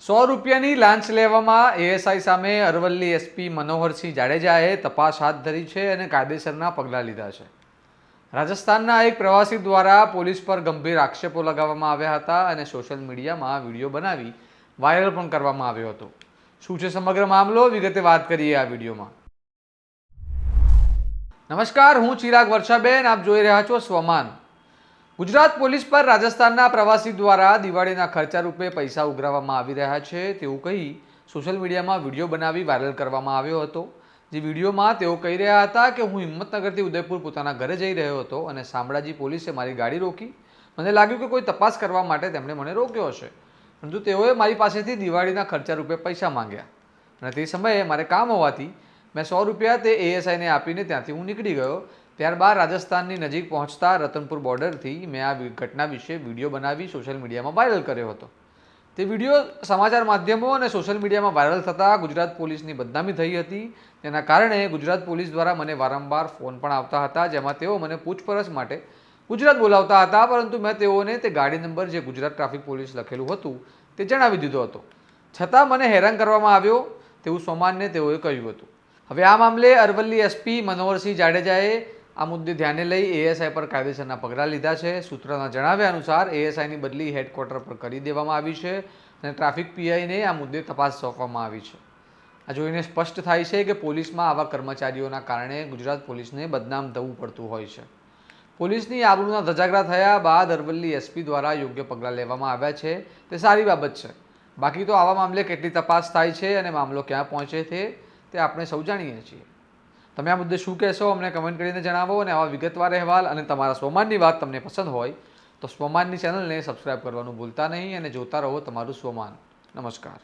₹100ની લાંચ લેવામાં એએસઆઈ સામે અરવલ્લી એસપી મનોહરસિંહ જાડેજાએ તપાસ હાથ ધરી છે અને કાયદેસરના પગલાં લીધા છે। રાજસ્થાનના એક પ્રવાસી દ્વારા પોલીસ પર ગંભીર આક્ષેપો લગાવવામાં આવ્યા હતા અને સોશિયલ મીડિયામાં વિડીયો બનાવી વાયરલ પણ કરવામાં આવ્યો હતો। શું છે સમગ્ર મામલો, વિગતે વાત કરીએ આ વિડીયોમાં। નમસ્કાર, હું ચિરાગ વર્ષાબેન, આપ જોઈ રહ્યા છો સ્વમાન। ગુજરાત પોલીસ પર રાજસ્થાનના પ્રવાસી દ્વારા દિવાળીના ખર્ચા રૂપે પૈસા ઉઘરાવવામાં આવી રહ્યા છે તેવું કહી સોશિયલ મીડિયામાં વિડીયો બનાવી વાયરલ કરવામાં આવ્યો હતો। જે વિડીયોમાં તેઓ કહી રહ્યા હતા કે હું હિંમતનગરથી ઉદયપુર પોતાના ઘરે જઈ રહ્યો હતો અને શામળાજી પોલીસે મારી ગાડી રોકી। મને લાગ્યું કે કોઈ તપાસ કરવા માટે તેમણે મને રોક્યો હશે, પરંતુ તેઓએ મારી પાસેથી દિવાળીના ખર્ચા રૂપે પૈસા માંગ્યા અને તે સમયે મારે કામ હોવાથી મેં ₹100 તે એએસઆઈને આપીને ત્યાંથી હું નીકળી ગયો। ત્યારબાદ રાજસ્થાનની નજીક પહોંચતા રતનપુર બોર્ડરથી મેં આ ઘટના વિશે વિડીયો બનાવી સોશિયલ મીડિયામાં વાયરલ કર્યો હતો। તે વિડીયો સમાચાર માધ્યમો અને સોશિયલ મીડિયામાં વાયરલ થતાં ગુજરાત પોલીસની બદનામી થઈ હતી। તેના કારણે ગુજરાત પોલીસ દ્વારા મને વારંવાર ફોન પણ આવતા હતા, જેમાં તેઓ મને પૂછપરછ માટે ગુજરાત બોલાવતા હતા, પરંતુ મેં તેઓને તે ગાડી નંબર જે ગુજરાત ટ્રાફિક પોલીસ લખેલું હતું તે જણાવી દીધો હતો, છતાં મને હેરાન કરવામાં આવ્યો તેવું સોમાનને તેઓએ કહ્યું હતું। હવે આ મામલે અરવલ્લી એસપી મનોહરસિંહ જાડેજાએ આ મુદ્દે ધ્યાને લઈ એએસઆઈ પર કાયદેસરના પગલાં લીધા છે। સૂત્રોના જણાવ્યા અનુસાર એએસઆઈની બદલી હેડક્વાર્ટર પર કરી દેવામાં આવી છે અને ટ્રાફિક પીઆઈને આ મુદ્દે તપાસ સોંપવામાં આવી છે। આ જોઈને સ્પષ્ટ થાય છે કે પોલીસમાં આવા કર્મચારીઓના કારણે ગુજરાત પોલીસને બદનામ થવું પડતું હોય છે। પોલીસની આબરૂના ધજાગરા થયા બાદ અરવલ્લી એસપી દ્વારા યોગ્ય પગલાં લેવામાં આવ્યા છે, તે સારી બાબત છે। બાકી તો આવા મામલે કેટલી તપાસ થાય છે અને મામલો ક્યાં પહોંચે છે તે આપણે સૌ જાણીએ છીએ। તમે આ મુદ્દે શું કહેશો, અમને કમેન્ટ કરીને જણાવો અને આવા વિગતવાર અહેવાલ અને તમારા સ્વમાનની વાત તમને પસંદ હોય તો સ્વમાનની ચેનલને સબસ્ક્રાઈબ કરવાનું ભૂલતા નહીં અને જોતા રહો તમારું સ્વમાન। નમસ્કાર।